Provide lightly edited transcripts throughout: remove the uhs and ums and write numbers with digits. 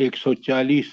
140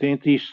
33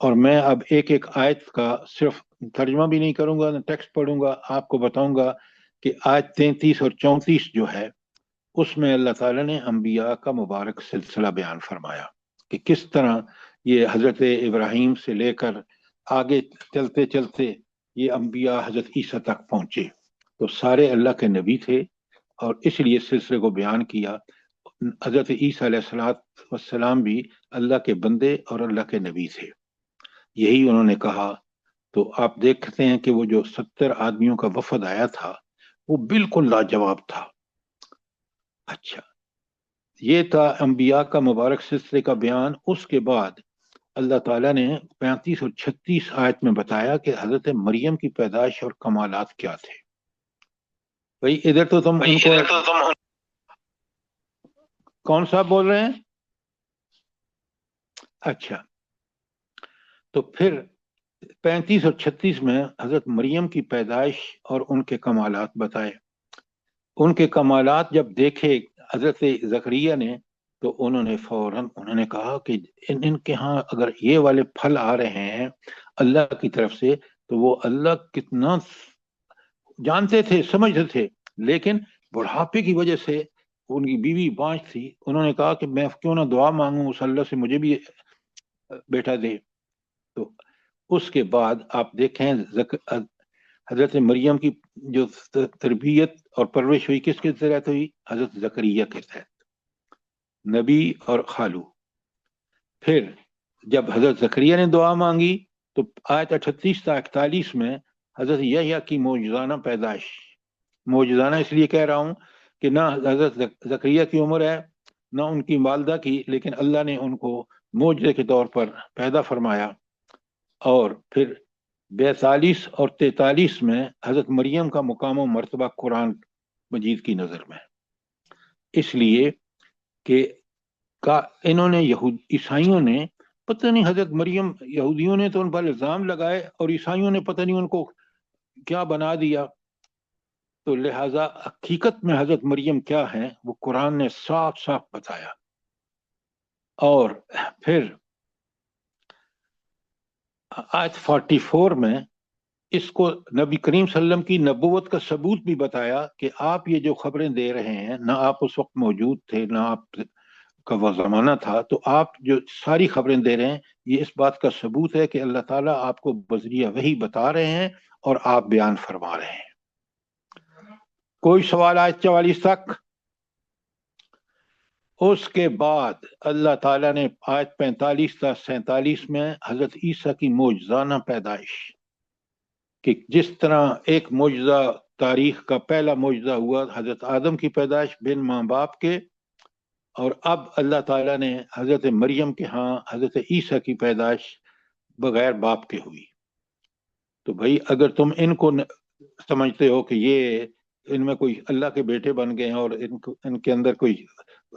اور میں اب ایک ایک آیت کا صرف ترجمہ بھی نہیں کروں گا، ٹیکسٹ پڑھوں گا، آپ کو بتاؤں گا کہ آیت 33 اور 34 جو ہے اس میں اللہ تعالیٰ نے انبیاء کا مبارک سلسلہ بیان فرمایا کہ کس طرح یہ حضرت ابراہیم سے لے کر آگے چلتے چلتے یہ انبیاء حضرت عیسیٰ تک پہنچے، تو سارے اللہ کے نبی تھے، اور اس لیے سلسلے کو بیان کیا۔ حضرت عیسیٰ علیہ السلام بھی اللہ کے بندے اور اللہ کے نبی تھے، یہی انہوں نے کہا۔ تو آپ دیکھتے ہیں کہ وہ جو 70 آدمیوں کا وفد آیا تھا وہ بالکل لاجواب تھا۔ اچھا، یہ تھا انبیاء کا مبارک سلسلے کا بیان۔ اس کے بعد اللہ تعالیٰ نے 35 اور 36 آیت میں بتایا کہ حضرت مریم کی پیدائش اور کمالات کیا تھے۔ بھئی ادھر تو تم ان کو کون سا بول رہے ہیں؟ اچھا، تو پھر 35 اور 36 میں حضرت مریم کی پیدائش اور ان کے کمالات بتائے۔ ان کے کمالات جب دیکھے حضرت زکریا نے تو انہوں نے فوراً کہا کہ ان کے ہاں اگر یہ والے پھل آ رہے ہیں اللہ کی طرف سے تو وہ اللہ کتنا جانتے تھے، سمجھتے تھے، لیکن بڑھاپے کی وجہ سے ان کی بیوی بانج تھی، انہوں نے کہا کہ میں کیوں نہ دعا مانگوں اس اللہ سے مجھے بھی بیٹا دے۔ تو اس کے بعد آپ دیکھیں حضرت مریم کی جو تربیت اور پرورش ہوئی کس کے تحت ہوئی؟ حضرت زکریا کے تحت، نبی اور خالو۔ پھر جب حضرت زکریا نے دعا مانگی تو آیت 38 تا 41 میں حضرت یحییٰ کی معجزانہ پیدائش، معجزانہ اس لیے کہہ رہا ہوں کہ نہ حضرت زکریا کی عمر ہے نہ ان کی والدہ کی، لیکن اللہ نے ان کو معجزے کے طور پر پیدا فرمایا۔ اور پھر 42 اور 43 میں حضرت مریم کا مقام و مرتبہ قرآن مجید کی نظر میں، اس لیے کہ انہوں نے عیسائیوں نے پتہ نہیں حضرت مریم، یہودیوں نے تو ان پر الزام لگائے اور عیسائیوں نے پتہ نہیں ان کو کیا بنا دیا۔ تو لہٰذا حقیقت میں حضرت مریم کیا ہیں وہ قرآن نے صاف صاف بتایا۔ اور پھر آیت 44 میں اس کو نبی کریم صلی اللہ علیہ وسلم کی نبوت کا ثبوت بھی بتایا کہ آپ یہ جو خبریں دے رہے ہیں، نہ آپ اس وقت موجود تھے نہ آپ کا وہ زمانہ تھا، تو آپ جو ساری خبریں دے رہے ہیں یہ اس بات کا ثبوت ہے کہ اللہ تعالیٰ آپ کو بذریعہ وحی بتا رہے ہیں اور آپ بیان فرما رہے ہیں۔ کوئی سوال آیت 44 تک؟ اس کے بعد اللہ تعالیٰ نے آیت 45 تا 47 میں حضرت عیسیٰ کی معجزانہ پیدائش، کہ جس طرح ایک معجزہ تاریخ کا پہلا معجزہ ہوا حضرت آدم کی پیدائش بن ماں باپ کے، اور اب اللہ تعالیٰ نے حضرت مریم کے ہاں حضرت عیسیٰ کی پیدائش بغیر باپ کے ہوئی۔ تو بھائی اگر تم ان کو سمجھتے ہو کہ یہ ان میں کوئی اللہ کے بیٹے بن گئے ہیں اور ان کے اندر کوئی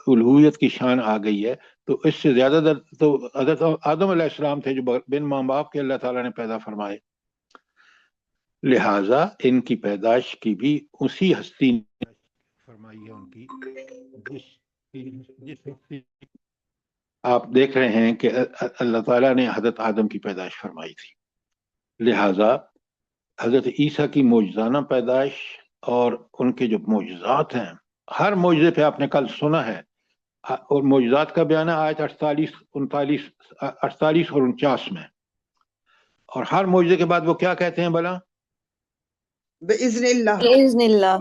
الوہیت کی شان آ گئی ہے، تو اس سے زیادہ در تو حضرت آدم علیہ السلام تھے جو بن ماں باپ کے اللہ تعالیٰ نے پیدا فرمائے۔ لہٰذا ان کی پیدائش کی بھی اسی ہستی نے فرمائی ہے، ان کی جس آپ دیکھ رہے ہیں کہ اللہ تعالیٰ نے حضرت آدم کی پیدائش فرمائی تھی۔ لہٰذا حضرت عیسیٰ کی معجزانہ پیدائش اور ان کے جو معجزات ہیں، ہر معجزے پہ آپ نے کل سنا ہے، اور معجزات کا بیان ہے آیت 48 اور 49 میں، اور ہر معجزے کے بعد وہ کیا کہتے ہیں بھلا؟ بِإِذْنِ اللہ، بِإِذْنِ اللہ،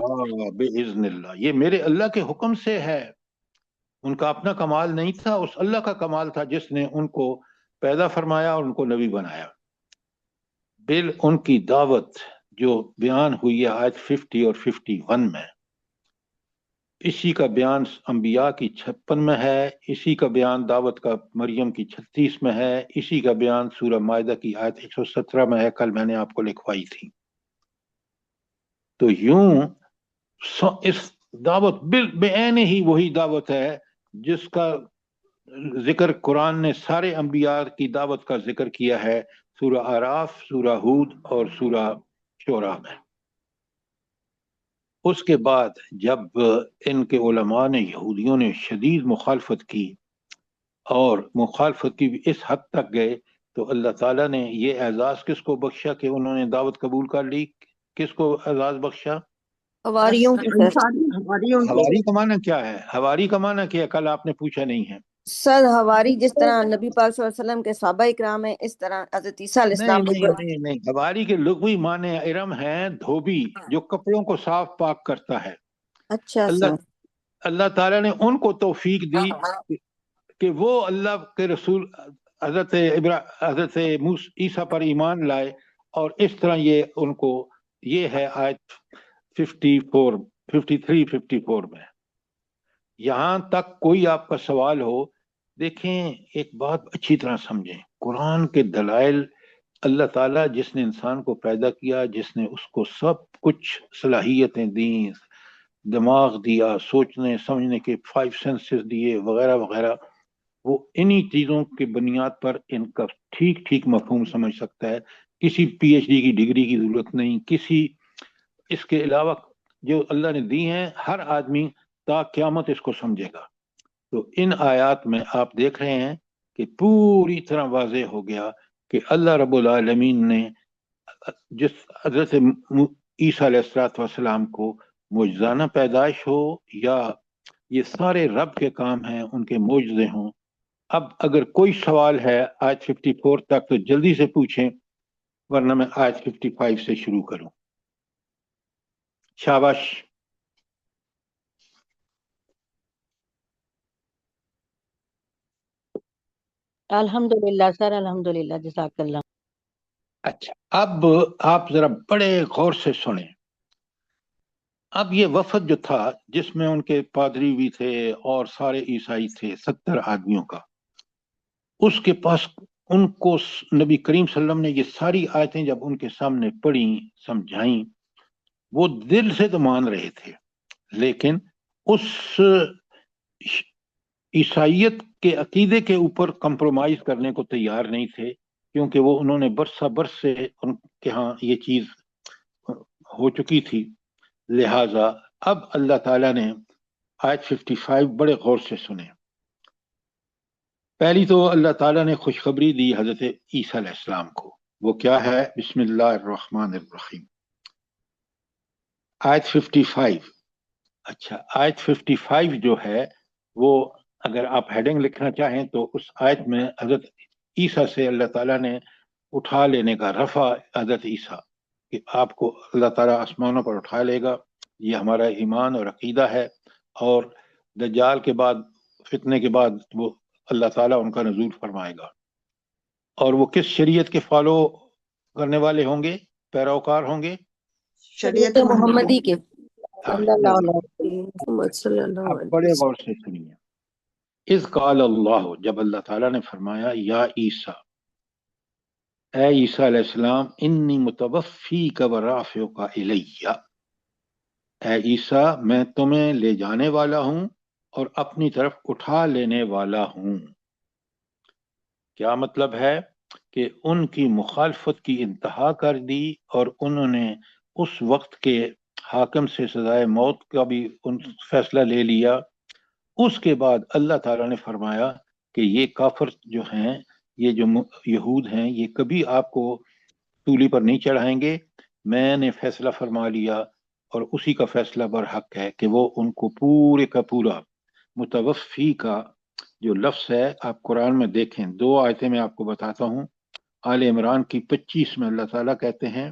بِإِذْنِ اللہ، یہ میرے اللہ کے حکم سے ہے۔ ان کا اپنا کمال نہیں تھا، اس اللہ کا کمال تھا جس نے ان کو پیدا فرمایا اور ان کو نبی بنایا۔ ان کی دعوت جو بیان ہوئی ہے آیت 50 اور 51 میں، اسی کا بیان انبیاء کی 56 میں ہے، اسی کا بیان دعوت کا مریم کی 36 میں ہے، اسی کا بیان سورہ مائدہ کی آیت 117 میں ہے، کل میں نے آپ کو لکھوائی تھی۔ تو یوں اس دعوت بعین ہی وہی دعوت ہے جس کا ذکر قرآن نے سارے انبیاء کی دعوت کا ذکر کیا ہے، سورہ اعراف، سورہ ہود اور سورہ شعراء میں۔ اس کے بعد جب ان کے علماء نے، یہودیوں نے شدید مخالفت کی، اور مخالفت کی اس حد تک گئے تو اللہ تعالیٰ نے یہ اعزاز کس کو بخشا کہ انہوں نے دعوت قبول کر لی؟ کس کو اعزاز بخشا؟ حواریوں کی سر ہماریوں کو حواری کا معنی کیا ہے؟ حواری کا معنی کیا ہے؟ کل آپ نے پوچھا نہیں ہے۔ سر حواری جس طرح نبی پاک صلی اللہ علیہ وسلم کے صحابہ اکرام ہیں، اس طرح حضرت عیسیٰ علیہ نہیں السلام نہیں نہیں نہیں، حواری کے لغوی معنی ارم ہیں دھوبی، جو کپڑوں کو صاف پاک کرتا ہے۔ اچھا اللہ سر، اللہ تعالیٰ نے ان کو توفیق دی کہ وہ اللہ کے رسول حضرت عیسیٰ پر ایمان لائے، اور اس طرح یہ ان کو، یہ ہے آیت 53 54 میں۔ یہاں تک کوئی آپ کا سوال ہو، دیکھیں ایک بات اچھی طرح سمجھیں، قرآن کے دلائل، اللہ تعالیٰ جس نے انسان کو پیدا کیا، جس نے اس کو سب کچھ صلاحیتیں دیں، دماغ دیا، سوچنے سمجھنے کے 5 سینسز دیے وغیرہ وغیرہ، وہ انہی چیزوں کی بنیاد پر ان کا ٹھیک ٹھیک مفہوم سمجھ سکتا ہے۔ کسی پی ایچ ڈی کی ڈگری کی ضرورت نہیں، کسی اس کے علاوہ جو اللہ نے دی ہیں، ہر آدمی تا قیامت اس کو سمجھے گا۔ تو ان آیات میں آپ دیکھ رہے ہیں کہ پوری طرح واضح ہو گیا کہ اللہ رب العالمین نے جس حضرت عیسیٰ علیہ السلام کو معجزانہ پیدائش ہو یا یہ سارے رب کے کام ہیں، ان کے معجزے ہوں۔ اب اگر کوئی سوال ہے آیت 54 تک تو جلدی سے پوچھیں، ورنہ میں آیت 55 سے شروع کروں۔ شاباش۔ الحمدللہ سر، الحمدللہ، جزاک اللہ۔ اچھا، اب آپ ذرا بڑے غور سے سنیں۔ اب یہ وفد جو تھا، جس میں ان کے پادری بھی تھے اور سارے عیسائی تھے، 70 آدمیوں کا، اس کے پاس ان کو نبی کریم صلی اللہ علیہ وسلم نے یہ ساری آیتیں جب ان کے سامنے پڑھیں، سمجھائیں، وہ دل سے تو مان رہے تھے، لیکن اس عیسائیت کے عقیدے کے اوپر کمپرومائز کرنے کو تیار نہیں تھے، کیونکہ وہ انہوں نے برسہ برس سے ان کے ہاں یہ چیز ہو چکی تھی۔ لہٰذا اب اللہ تعالیٰ نے آیت 55 بڑے غور سے سنے۔ پہلی تو اللہ تعالیٰ نے خوشخبری دی حضرت عیسیٰ علیہ السلام کو، وہ کیا ہے؟ بسم اللہ الرحمن الرحیم، آیت 55۔ اچھا، آیت 55 جو ہے وہ اگر آپ ہیڈنگ لکھنا چاہیں تو اس آیت میں حضرت عیسیٰ سے اللہ تعالیٰ نے اٹھا لینے کا، رفع حضرت عیسیٰ، کہ آپ کو اللہ تعالیٰ آسمانوں پر اٹھا لے گا، یہ ہمارا ایمان اور عقیدہ ہے، اور دجال کے بعد، فتنے کے بعد، وہ اللہ تعالیٰ ان کا نزول فرمائے گا، اور وہ کس شریعت کے فالو کرنے والے ہوں گے، پیروکار ہوں گے؟ شریعت محمدی کے۔ صلی اللہ علیہ وسلم۔ محمد صلی اللہ اب علیہ بڑے وسلم۔ غور سے سنیے، اذ قال اللہ، جب اللہ تعالیٰ نے فرمایا، یا عیسیٰ، اے عیسیٰ علیہ السلام، انی متوفیک و رافعک الیہ، اے عیسیٰ میں تمہیں لے جانے والا ہوں اور اپنی طرف اٹھا لینے والا ہوں۔ کیا مطلب ہے؟ کہ ان کی مخالفت کی انتہا کر دی، اور انہوں نے اس وقت کے حاکم سے سزائے موت کا بھی فیصلہ لے لیا۔ اس کے بعد اللہ تعالیٰ نے فرمایا کہ یہ کافر جو ہیں، یہ جو یہود ہیں، یہ کبھی آپ کو سولی پر نہیں چڑھائیں گے، میں نے فیصلہ فرما لیا، اور اسی کا فیصلہ برحق ہے کہ وہ ان کو پورے کا پورا، متوفی کا جو لفظ ہے آپ قرآن میں دیکھیں، 2 آیتیں میں آپ کو بتاتا ہوں۔ آل عمران کی 25 میں اللہ تعالیٰ کہتے ہیں،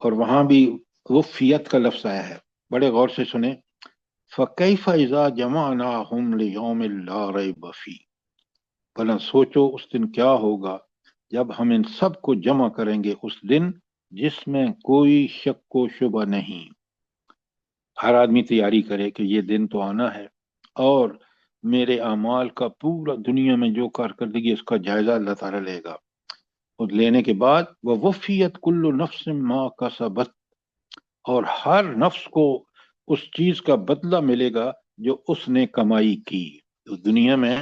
اور وہاں بھی وفیت کا لفظ آیا ہے، بڑے غور سے سنیں، فَكَيْفَ إِذَا جَمَعْنَاهُمْ لِيَوْمٍ لَا رَيْبَ فِيهِ، بھلا سوچو اس دن کیا ہوگا جب ہم ان سب کو جمع کریں گے اس دن جس میں کوئی شک و شبہ نہیں۔ ہر آدمی تیاری کرے کہ یہ دن تو آنا ہے، اور میرے اعمال کا پورا دنیا میں جو کارکردگی اس کا جائزہ اللہ تعالیٰ لے گا، اور لینے کے بعد وَوَفِّيَتْ كُلُّ نَفْسٍ مَا كَسَبَتْ، اور ہر نفس کو اس چیز کا بدلہ ملے گا جو اس نے کمائی کی۔ تو دنیا میں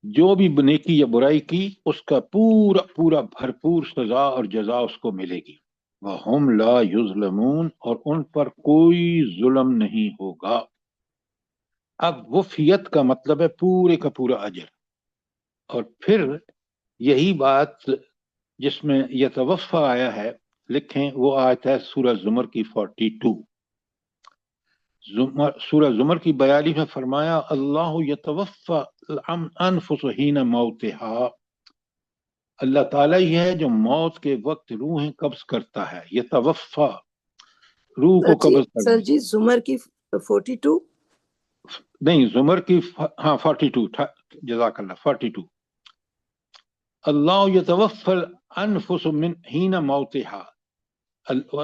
جو بھی نیکی یا برائی کی، اس کا پورا پورا بھرپور سزا اور جزا اس کو ملے گی۔ وَهُمْ لَا يُظْلَمُونَ، اور ان پر کوئی ظلم نہیں ہوگا۔ اب وفیت کا مطلب ہے پورے کا پورا اجر، اور پھر یہی بات جس میں یتوفا آیا ہے، لکھیں وہ آیت ہے سورہ زمر کی 42، سورہ زمر کی 42 میں فرمایا اللہ یتوفا الانفس حین موتہا، اللہ تعالیٰ ہی ہے جو موت کے وقت روحیں قبض کرتا ہے، یتوفا روح کو قبض سر کرنا، جی زمر کی 42 نہیں زمر کی ہاں 42، جزاک اللہ 42، اللہ یتوفا الانفس من حین موتہا،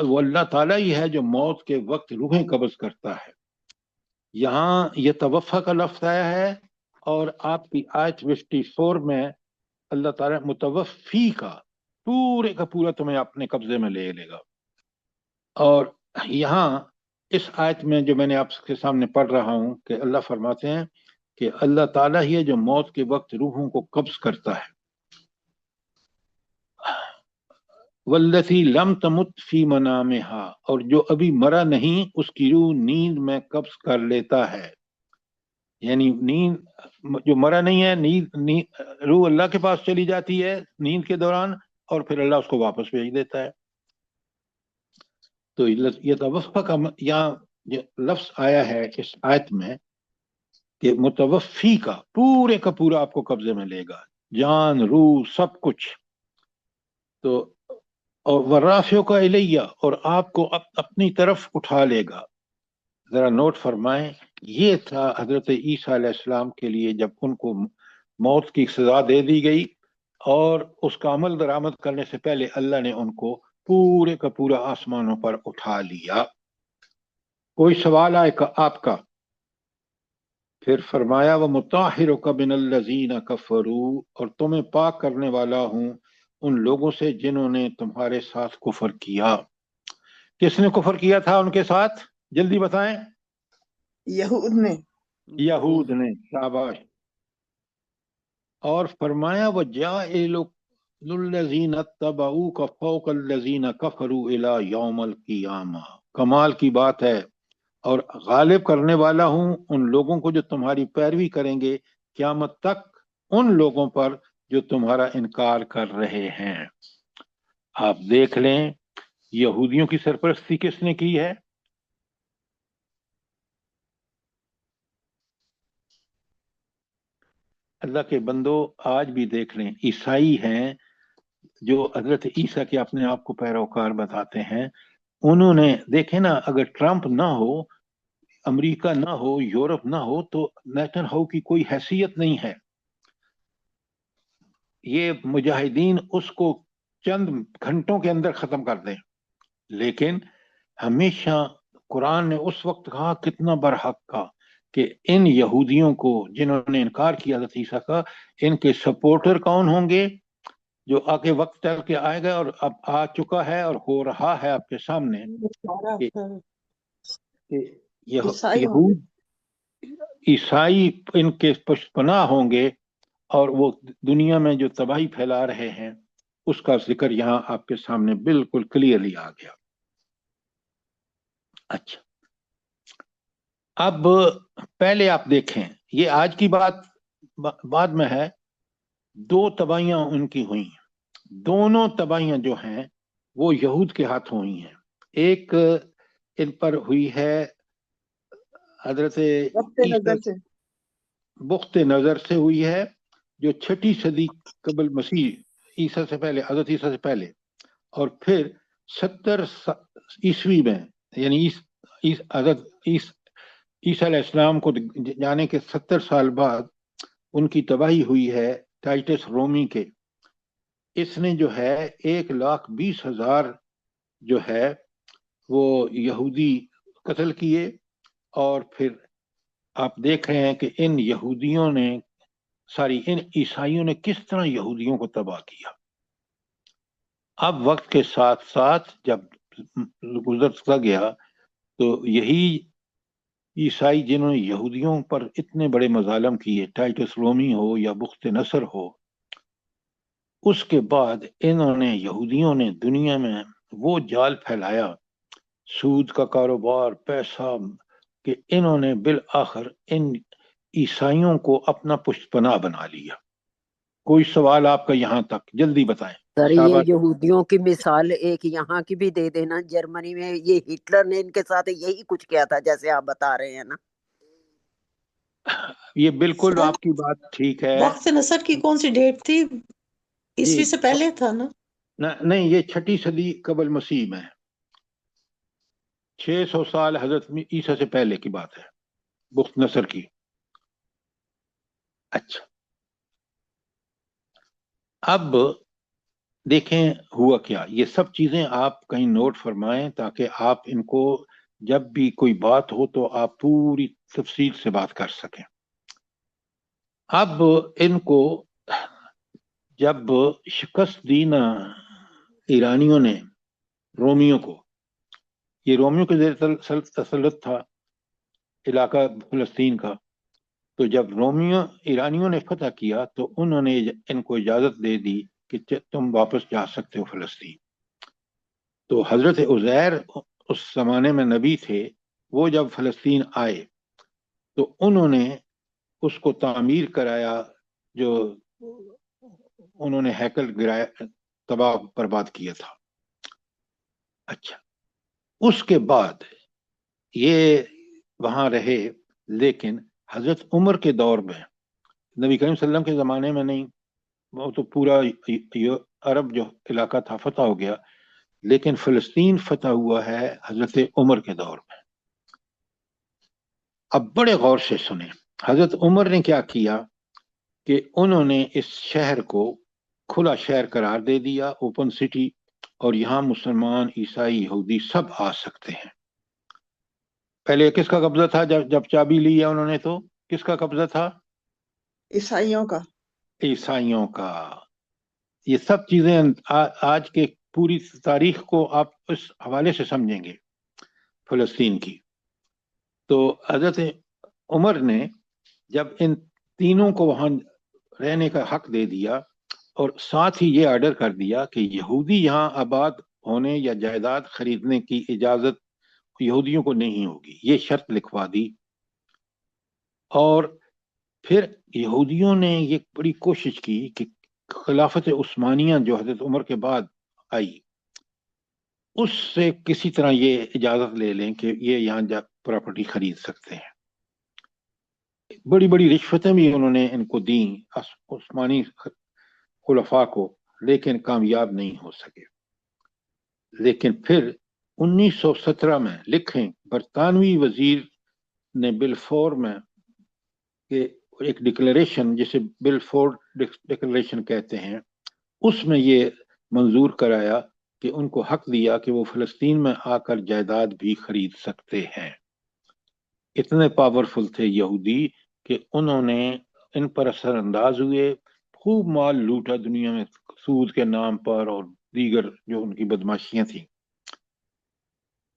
وہ اللہ تعالیٰ ہی ہے جو موت کے وقت روحیں قبض کرتا ہے۔ یہاں یتوفا کا لفظ آیا ہے، اور آپ کی آیت 54 میں اللہ تعالیٰ متوفی کا پورا تمہیں اپنے قبضے میں لے لے گا۔ اور یہاں اس آیت میں جو میں نے آپ کے سامنے پڑھ رہا ہوں کہ اللہ فرماتے ہیں کہ اللہ تعالیٰ ہی ہے جو موت کے وقت روحوں کو قبض کرتا ہے، والذی لم تمت فی منامہا، اور جو ابھی مرا نہیں اس کی روح نیند میں قبض کر لیتا ہے، یعنی نیند جو مرا نہیں ہے، نیند روح اللہ کے پاس چلی جاتی ہے نیند کے دوران، اور پھر اللہ اس کو واپس بھیج دیتا ہے۔ تو یہ توفا کا یہاں جو لفظ آیا ہے اس آیت میں کہ متوفی کا پورا آپ کو قبضے میں لے گا، جان روح سب کچھ۔ تو اور ورافیوں کا الیہ، اور آپ کو اپنی طرف اٹھا لے گا۔ ذرا نوٹ فرمائیں، یہ تھا حضرت عیسیٰ علیہ السلام کے لیے جب ان کو موت کی سزا دے دی گئی، اور اس کا عمل درآمد کرنے سے پہلے اللہ نے ان کو پورا آسمانوں پر اٹھا لیا۔ کوئی سوال آئے آپ کا؟ پھر فرمایا وَمُطَهِّرُكَ مِنَ الَّذِينَ كَفَرُوا، اور تمہیں پاک کرنے والا ہوں ان لوگوں سے جنہوں نے تمہارے ساتھ کفر کیا۔ کس نے کفر کیا تھا ان کے ساتھ؟ جلدی بتائیں۔ یہود نے، یہود نے، شاباش۔ اور فرمایا وَجَاعِلُ الَّذِينَ اتَّبَعُوكَ فَوْقَ الَّذِينَ كَفَرُوا إِلَى يَوْمِ الْقِيَامَةِ، کمال کی بات ہے، اور غالب کرنے والا ہوں ان لوگوں کو جو تمہاری پیروی کریں گے قیامت تک، ان لوگوں پر جو تمہارا انکار کر رہے ہیں۔ آپ دیکھ لیں یہودیوں کی سرپرستی کس نے کی ہے؟ اللہ کے بندو آج بھی دیکھ لیں، عیسائی ہیں جو حضرت عیسیٰ کے اپنے آپ کو پیروکار بتاتے ہیں، انہوں نے دیکھیں نا، اگر ٹرمپ نہ ہو، امریکہ نہ ہو، یورپ نہ ہو، تو نیتن ہاؤ کی کوئی حیثیت نہیں ہے۔ یہ مجاہدین اس کو چند گھنٹوں کے اندر ختم کر دیں، لیکن ہمیشہ قرآن نے اس وقت کہا، کتنا برحق کا، کہ ان یہودیوں کو جنہوں نے انکار کیا حضرت عیسیٰ کا، ان کے سپورٹر کون ہوں گے؟ جو آگے وقت چل کے آئے گا، اور اب آ چکا ہے اور ہو رہا ہے آپ کے سامنے، کہ عیسائی ہوں گے۔ یہود عیسائی ان کے پشت پناہ ہوں گے، اور وہ دنیا میں جو تباہی پھیلا رہے ہیں اس کا ذکر یہاں آپ کے سامنے بالکل کلیئرلی آ گیا۔ اچھا، اب پہلے آپ دیکھیں، یہ آج کی بات بعد میں ہے، دو تباہیاں ان کی ہوئی ہیں، دونوں تباہیاں جو ہیں وہ یہود کے ہاتھ ہوئی ہیں۔ ایک ان پر ہوئی ہے حضرت وقت نظر سے، بخت نظر سے ہوئی ہے، جو 6 صدی قبل مسیح عیسیٰ سے پہلے، حضرت عیسیٰ سے پہلے، اور پھر 70 عیسوی میں، یعنی حضرت عیسیٰ علیہ السلام کو جانے کے 70 سال بعد ان کی تباہی ہوئی ہے ٹائٹس رومی کے۔ اس نے جو ہے 1,20,000 جو ہے وہ یہودی قتل کیے، اور پھر آپ دیکھ رہے ہیں کہ ان یہودیوں نے ان عیسائیوں نے کس طرح یہودیوں کو تباہ کیا۔ اب وقت کے ساتھ ساتھ جب گزرتا گیا تو یہی عیسائی جنہوں نے یہودیوں پر اتنے بڑے مظالم کیے، ٹائٹس رومی ہو یا بخت نصر ہو، اس کے بعد انہوں نے یہودیوں نے دنیا میں وہ جال پھیلایا، سود کا کاروبار، پیسہ، کہ انہوں نے بالآخر ان عیسائیوں کو اپنا پشت پناہ بنا لیا۔ کوئی سوال آپ کا یہاں تک جلدی بتائیں. سر یہ شاباش. یہودیوں کی مثال ایک یہاں کی بھی دے دینا. جرمنی میں یہ ہٹلر نے ان کے ساتھ یہی کچھ کیا تھا جیسے آپ بتا رہے ہیں نا. یہ بالکل سر آپ کی بات ٹھیک ہے. وقت نصر کی کون سی ڈیٹ تھی؟ عیسوی سے پہلے تھا نا؟ نہیں، یہ 6 صدی قبل مسیح میں، 600 سال حضرت عیسیٰ سے پہلے کی بات ہے، بخت نصر کی. اچھا، اب دیکھیں ہوا کیا. یہ سب چیزیں آپ کہیں نوٹ فرمائیں تاکہ آپ ان کو جب بھی کوئی بات ہو تو آپ پوری تفصیل سے بات کر سکیں. اب ان کو جب شکست دی نا ایرانیوں نے رومیوں کو، یہ رومیوں کے زیر تسلط تھا علاقہ فلسطین کا، تو جب ایرانیوں نے فتح کیا تو انہوں نے ان کو اجازت دے دی کہ تم واپس جا سکتے ہو فلسطین. تو حضرت عزیر اس زمانے میں نبی تھے، وہ جب فلسطین آئے تو انہوں نے اس کو تعمیر کرایا، جو انہوں نے ہیکل گرایا، تباہ برباد کیا تھا. اچھا، اس کے بعد یہ وہاں رہے، لیکن حضرت عمر کے دور میں، نبی کریم صلی اللہ علیہ وسلم کے زمانے میں نہیں، وہ تو پورا عرب جو علاقہ تھا فتح ہو گیا، لیکن فلسطین فتح ہوا ہے حضرت عمر کے دور میں. اب بڑے غور سے سنیں، حضرت عمر نے کیا کیا کہ انہوں نے اس شہر کو کھلا شہر قرار دے دیا، اوپن سٹی، اور یہاں مسلمان، عیسائی، یہودی سب آ سکتے ہیں. پہلے کس کا قبضہ تھا؟ جب چابی لی ہے انہوں نے تو کس کا قبضہ تھا؟ عیسائیوں کا. عیسائیوں کا. یہ سب چیزیں آج کے پوری تاریخ کو آپ اس حوالے سے سمجھیں گے فلسطین کی. تو حضرت عمر نے جب ان تینوں کو وہاں رہنے کا حق دے دیا، اور ساتھ ہی یہ آرڈر کر دیا کہ یہودی یہاں آباد ہونے یا جائیداد خریدنے کی اجازت یہودیوں کو نہیں ہوگی، یہ شرط لکھوا دی. اور پھر یہودیوں نے یہ بڑی کوشش کی کہ خلافت عثمانیہ جو حضرت عمر کے بعد آئی، اس سے کسی طرح یہ اجازت لے لیں کہ یہ یہاں جا پراپرٹی خرید سکتے ہیں. بڑی بڑی رشوتیں بھی انہوں نے ان کو دیں عثمانی خلفاء کو، لیکن کامیاب نہیں ہو سکے. لیکن پھر 1917 میں لکھیں برطانوی وزیر نے بلفور میں کہ ایک ڈکلریشن، جسے بلفور ڈکلریشن کہتے ہیں، اس میں یہ منظور کرایا کہ ان کو حق دیا کہ وہ فلسطین میں آ کر جائیداد بھی خرید سکتے ہیں. اتنے پاورفل تھے یہودی کہ انہوں نے ان پر اثر انداز ہوئے، خوب مال لوٹا دنیا میں سود کے نام پر اور دیگر جو ان کی بدماشیاں تھیں.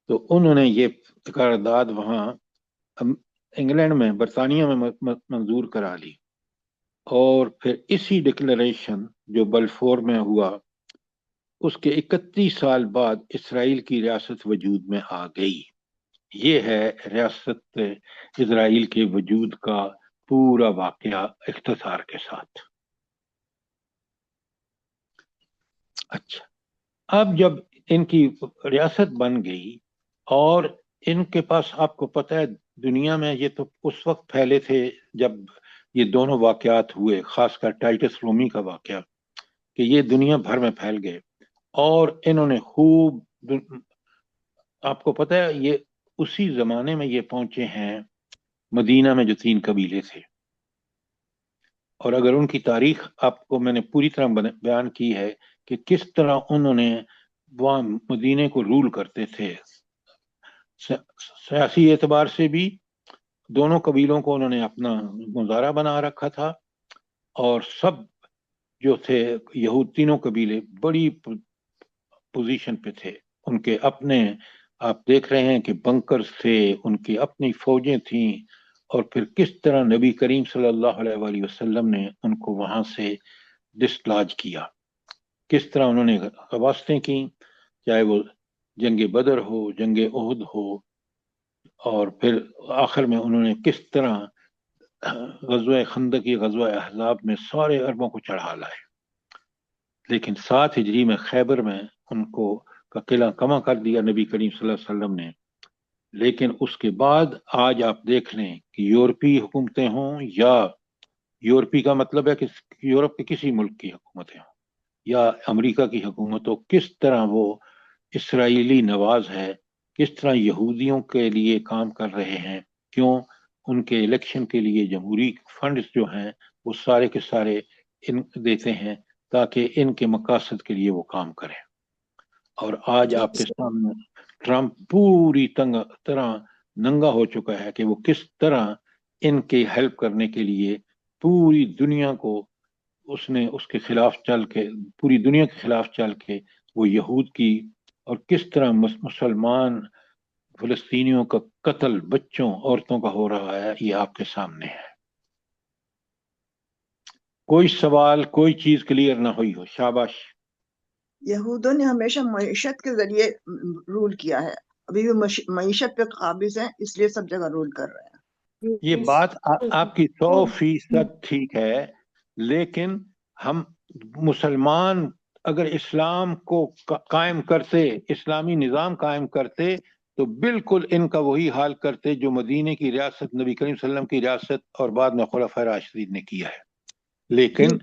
تو انہوں نے یہ قرارداد وہاں انگلینڈ میں، برطانیہ میں منظور کرا لی، اور پھر اسی ڈکلریشن جو بلفور میں ہوا، اس کے 31 سال بعد اسرائیل کی ریاست وجود میں آ گئی. یہ ہے ریاست اسرائیل کے وجود کا پورا واقعہ اختصار کے ساتھ. اچھا، اب جب ان کی ریاست بن گئی اور ان کے پاس، آپ کو پتہ ہے دنیا میں یہ تو اس وقت پھیلے تھے جب یہ دونوں واقعات ہوئے، خاص کر ٹائٹس رومی کا واقعہ، کہ یہ دنیا بھر میں پھیل گئے، اور انہوں نے خوب، آپ کو پتہ ہے یہ اسی زمانے میں یہ پہنچے ہیں مدینہ میں جو 3 قبیلے تھے. اور اگر ان کی تاریخ آپ کو میں نے پوری طرح بیان کی ہے کہ کس طرح انہوں نے وہاں مدینے کو رول کرتے تھے، سیاسی اعتبار سے بھی دونوں قبیلوں کو انہوں نے اپنا مظاہرہ بنا رکھا تھا، اور سب جو تھے یہود تینوں قبیلے بڑی پوزیشن پہ تھے. ان کے اپنے، آپ دیکھ رہے ہیں کہ بنکرز تھے، ان کی اپنی فوجیں تھیں، اور پھر کس طرح نبی کریم صلی اللہ علیہ وآلہ وسلم نے ان کو وہاں سے ڈسلاج کیا، کس طرح انہوں نے غواصتیں کی، چاہے وہ جنگ بدر ہو، جنگ احد ہو، اور پھر آخر میں انہوں نے کس طرح غزوہ خندق یا غزوہ احزاب میں سارے عربوں کو چڑھا لائے، لیکن 7 ہجری میں خیبر میں ان کو کا قلعہ کما کر دیا نبی کریم صلی اللہ علیہ وسلم نے۔ لیکن اس کے بعد آج آپ دیکھ لیں کہ یورپی حکومتیں ہوں، یا یورپی کا مطلب ہے کہ یورپ کے کسی ملک کی حکومتیں ہوں یا امریکہ کی حکومت ہو، کس طرح وہ اسرائیلی نواز ہے، کس طرح یہودیوں کے لیے کام کر رہے ہیں۔ کیوں؟ ان کے الیکشن کے لیے جمہوری فنڈز جو ہیں وہ سارے کے سارے ان دیتے ہیں تاکہ ان کے مقاصد کے لیے وہ کام کریں۔ اور آج آپ کے سامنے ٹرمپ پوری طرح ننگا ہو چکا ہے کہ وہ کس طرح ان کے ہیلپ کرنے کے لیے پوری دنیا کو اس نے اس کے خلاف چل کے، پوری دنیا کے خلاف چل کے وہ یہود کی، اور کس طرح مسلمان فلسطینیوں کا قتل بچوں عورتوں کا ہو رہا ہے، یہ آپ کے سامنے ہے۔ کوئی سوال، کوئی چیز کلیئر نہ ہوئی ہو؟ شاباش۔ یہودوں نے ہمیشہ معیشت کے ذریعے رول کیا ہے، ابھی بھی معیشت پہ قابض ہیں، اس لیے سب جگہ رول کر رہے ہیں۔ یہ بات آپ کی 100% ٹھیک ہے، لیکن ہم مسلمان اگر اسلام کو قائم کرتے، اسلامی نظام قائم کرتے، تو بالکل ان کا وہی حال کرتے جو مدینے کی ریاست، نبی کریم صلی اللہ علیہ وسلم کی ریاست اور بعد میں خلفائے راشدین نے کیا ہے۔ لیکن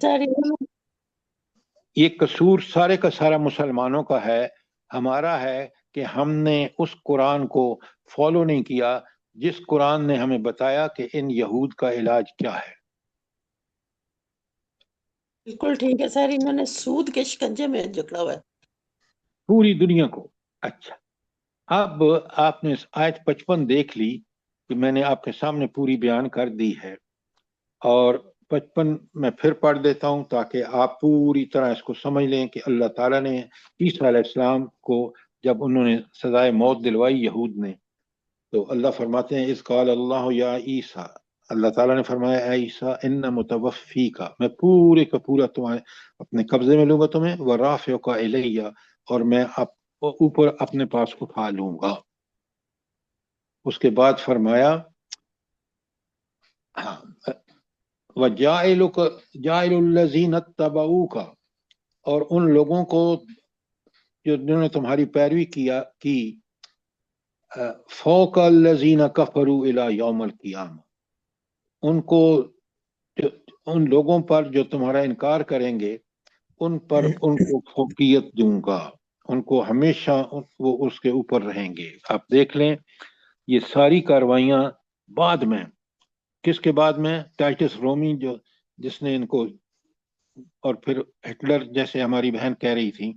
یہ قصور سارے کا سارا مسلمانوں کا ہے، ہمارا ہے کہ ہم نے اس قرآن کو فالو نہیں کیا جس قرآن نے ہمیں بتایا کہ ان یہود کا علاج کیا ہے۔ بالکل ٹھیک ہے سر، انہوں نے سود کے شکنجے میں جکڑا ہوا ہے پوری دنیا کو۔ اچھا، اب آپ نے آیت 55 دیکھ لی کہ میں نے آپ کے سامنے پوری بیان کر دی ہے، اور 55 میں پھر پڑھ دیتا ہوں تاکہ آپ پوری طرح اس کو سمجھ لیں کہ اللہ تعالیٰ نے عیسیٰ علیہ السلام کو جب انہوں نے سزائے موت دلوائی یہود نے، تو اللہ فرماتے ہیں اذ قال اللہ یا عیسیٰ، اللہ تعالیٰ نے فرمایا اے عیسیٰ ان متوفی کا، میں پورے کا پورا تمہیں اپنے قبضے میں لوں گا تمہیں، ورافعک الیہ، اور میں اوپر اپنے پاس اٹھا لوں گا۔ اس کے بعد فرمایا وَجَاعِلُ الَّذِينَ اتَّبَعُوكَ، اور ان لوگوں کو جنہوں نے تمہاری پیروی کی فوق الذین کفروا الی یوم القیامہ، ان لوگوں پر جو تمہارا انکار کریں گے، ان پر ان کو فوقیت دوں گا، ان کو ہمیشہ وہ اس کے اوپر رہیں گے۔ آپ دیکھ لیں یہ ساری کاروائیاں بعد میں، کس کے بعد میں؟ ٹائٹس رومی جس نے ان کو، اور پھر ہٹلر جیسے ہماری بہن کہہ رہی تھی،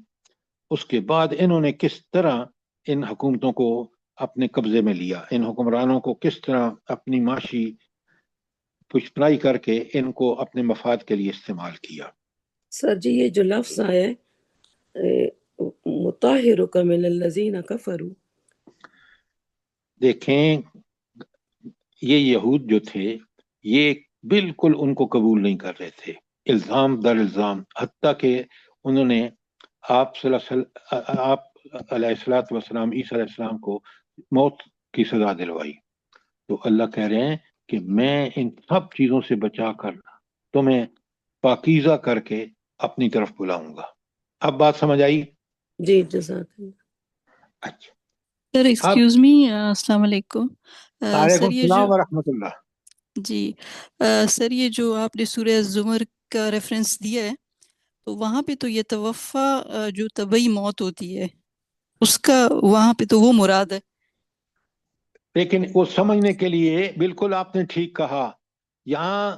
اس کے بعد انہوں نے کس طرح ان حکومتوں کو اپنے قبضے میں لیا، ان حکمرانوں کو کس طرح اپنی معاشی پشپرائی کر کے ان کو اپنے مفاد کے لیے استعمال کیا۔ سر جی یہ جو لفظ آیا ہے مطہرک من الذین کفروا، دیکھیں یہ یہود جو تھے یہ بالکل ان کو قبول نہیں کر رہے تھے، الزام در الزام، حتیٰ کہ انہوں نے آپ علیہ الصلوۃ والسلام، عیسیٰ علیہ السلام کو موت کی سزا دلوائی۔ تو اللہ کہہ رہے ہیں کہ میں ان سب چیزوں سے بچا کر تمہیں پاکیزہ کر کے اپنی طرف بلاؤں گا۔ اب بات سمجھ آئی؟ جی جزاک اللہ۔ اچھا، سر ایکسکیوز می، السلام علیکم وعلیکم سر، یہ السلام جو ورحمۃ اللہ۔ جی سر یہ جو آپ نے سورہ زمر کا ریفرنس دیا ہے، تو وہاں پہ تو یہ توفع جو طبعی موت ہوتی ہے اس کا وہاں پہ تو وہ مراد ہے۔ لیکن وہ سمجھنے کے لیے بالکل آپ نے ٹھیک کہا، یہاں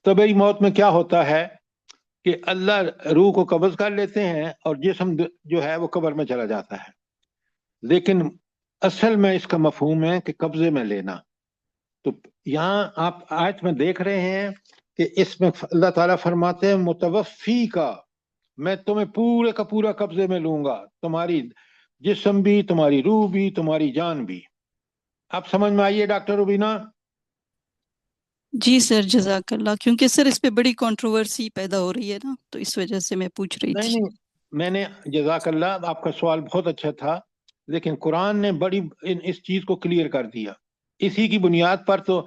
طبعی موت میں کیا ہوتا ہے کہ اللہ روح کو قبض کر لیتے ہیں اور جسم جو ہے وہ قبر میں چلا جاتا ہے، لیکن اصل میں اس کا مفہوم ہے کہ قبضے میں لینا۔ تو یہاں آپ آیت میں دیکھ رہے ہیں کہ اس میں اللہ تعالیٰ فرماتے ہیں متوفی کا، میں تمہیں پورے کا پورا قبضے میں لوں گا، تمہاری جسم بھی، تمہاری روح بھی، تمہاری جان بھی۔ اب سمجھ میں آئیے ڈاکٹر روبینہ؟ جی سر جزاک اللہ، کیونکہ سر اس پہ بڑی کنٹروورسی پیدا ہو رہی ہے نا، تو اس وجہ سے میں پوچھ رہی تھی۔ نہیں، میں نے جزاک اللہ، آپ کا سوال بہت اچھا تھا، لیکن قرآن نے بڑی اس چیز کو کلیئر کر دیا۔ اسی کی بنیاد پر تو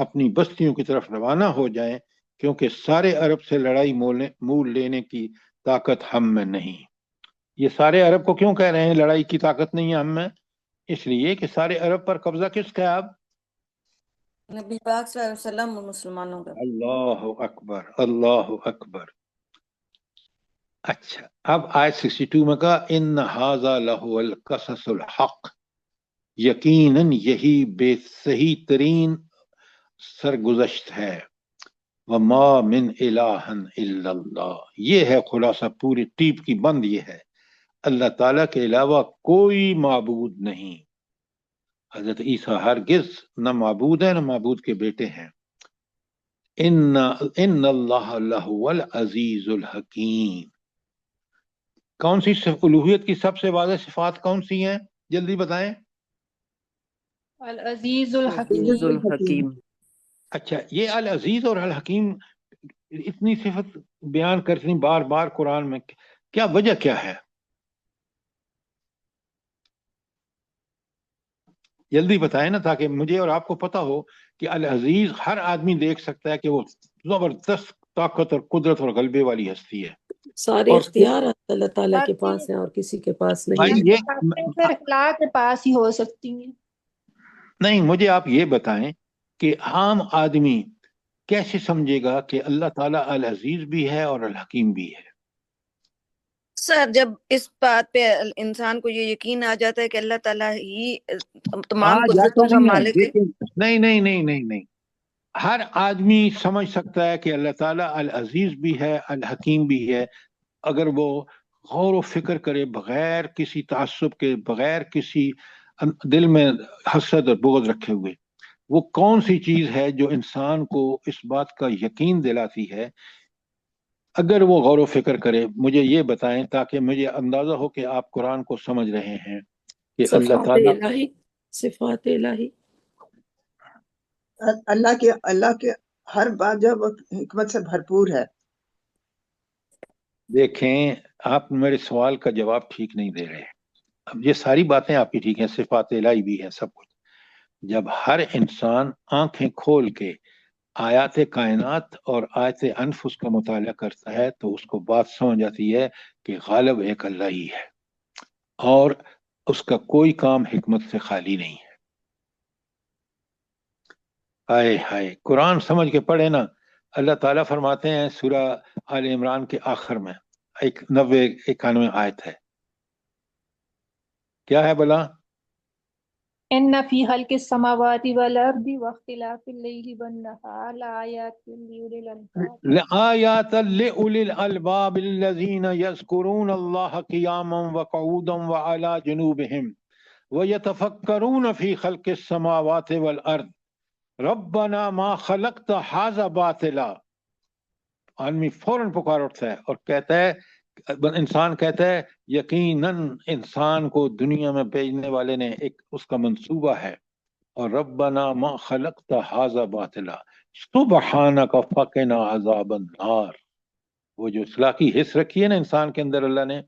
اپنی بستیوں کی طرف روانہ ہو جائیں، کیونکہ سارے عرب سے لڑائی مول لینے کی طاقت ہم میں نہیں۔ یہ سارے عرب کو کیوں کہہ رہے ہیں لڑائی کی طاقت نہیں ہے ہم میں؟ اس لیے کہ سارے عرب پر قبضہ کس کا ہے اب؟ نبی پاک صلی اللہ علیہ وسلم اور مسلمانوں کا۔ اللہ اکبر، اللہ اکبر۔ اچھا، اب آیت 62 میں کہا ان ھذا لہو القصص الحق، یقیناً یہی بے صحیح ترین سرگزشت ہے۔ وما من الہ الا اللہ، یہ ہے خلاصہ پوری ٹیپ کی بند، یہ ہے اللہ تعالیٰ کے علاوہ کوئی معبود نہیں۔ حضرت عیسیٰ ہرگز نہ معبود ہے نہ معبود کے بیٹے ہیں۔ ان اللہ لہو العزیز الحکیم۔ کون سی الوہیت کی سب سے واضح صفات کون سی ہیں؟ جلدی بتائیں۔ العزیز عزیز الحکیم۔ الحکیم۔ اچھا، یہ العزیز اور الحکیم اتنی صفت بیان کرتی بار بار قرآن میں، کیا وجہ کیا ہے؟ جلدی بتائیں نا، تاکہ مجھے اور آپ کو پتہ ہو کہ العزیز ہر آدمی دیکھ سکتا ہے کہ وہ زبردست طاقت اور قدرت اور غلبے والی ہستی ہے، سارے اور اختیارات اللہ تعالیٰ کے پاس ہیں اور کسی کے پاس بھائی نہیں ہے۔ یہ پھر خلا کے پاس ہی ہو سکتی ہیں۔ نہیں، مجھے آپ یہ بتائیں کہ عام آدمی کیسے سمجھے گا کہ اللہ تعالیٰ العزیز بھی ہے اور الحکیم بھی ہے؟ سر جب اس بات پہ انسان کو یہ یقین آ جاتا ہے کہ اللہ تعالیٰ ہی تمام قدرتوں کا مالک ہے۔ نہیں نہیں نہیں نہیں نہیں، ہر آدمی سمجھ سکتا ہے کہ اللہ تعالیٰ العزیز بھی ہے الحکیم بھی ہے، اگر وہ غور و فکر کرے، بغیر کسی تعصب کے، بغیر کسی دل میں حسد اور بغض رکھے ہوئے۔ وہ کون سی چیز ہے جو انسان کو اس بات کا یقین دلاتی ہے؟ اگر وہ غور و فکر کرے، مجھے یہ بتائیں تاکہ مجھے اندازہ ہو کہ آپ قرآن کو سمجھ رہے ہیں کہ اللہ صفات تعالیٰ الہی، صفات الہی۔ اللہ کے ہر بات جو وہ حکمت سے بھرپور ہے۔ دیکھیں، آپ میرے سوال کا جواب ٹھیک نہیں دے رہے۔ اب یہ ساری باتیں آپ کی ٹھیک ہیں، صفات الہی بھی ہیں، سب کچھ۔ جب ہر انسان آنکھیں کھول کے آیات کائنات اور آیات انفس کا مطالعہ کرتا ہے تو اس کو بات سمجھ آتی ہے کہ غالب ایک اللہ ہی ہے اور اس کا کوئی کام حکمت سے خالی نہیں ہے۔ ہائے ہائے، قرآن سمجھ کے پڑھے نا۔ اللہ تعالیٰ فرماتے ہیں سورہ آل عمران کے آخر میں، 91 آیت ہے، کیا ہے بلا؟ ان فی خلق السماوات والارض واختلاف اللیل والنہار لآیات لأولی الالباب۔ لآیات لأولی الالباب الذین یذکرون اللہ قیاما وقعودا وعلی جنوبہم ویتفکرون فی خلق السماوات والارض ربنا ما خلقت ھذا باطلا۔ آدمی فوراً پکار اٹھتا ہے اور کہتا ہے، انسان کہتا ہے یقیناً انسان کو دنیا میں بھیجنے والے نے ایک اس کا منصوبہ ہے، اور ربنا ما خلقت ھذا باطلا سبحانک فقنا عذاب النار۔ وہ جو اخلاقی حس رکھی ہے نا انسان کے اندر اللہ نے،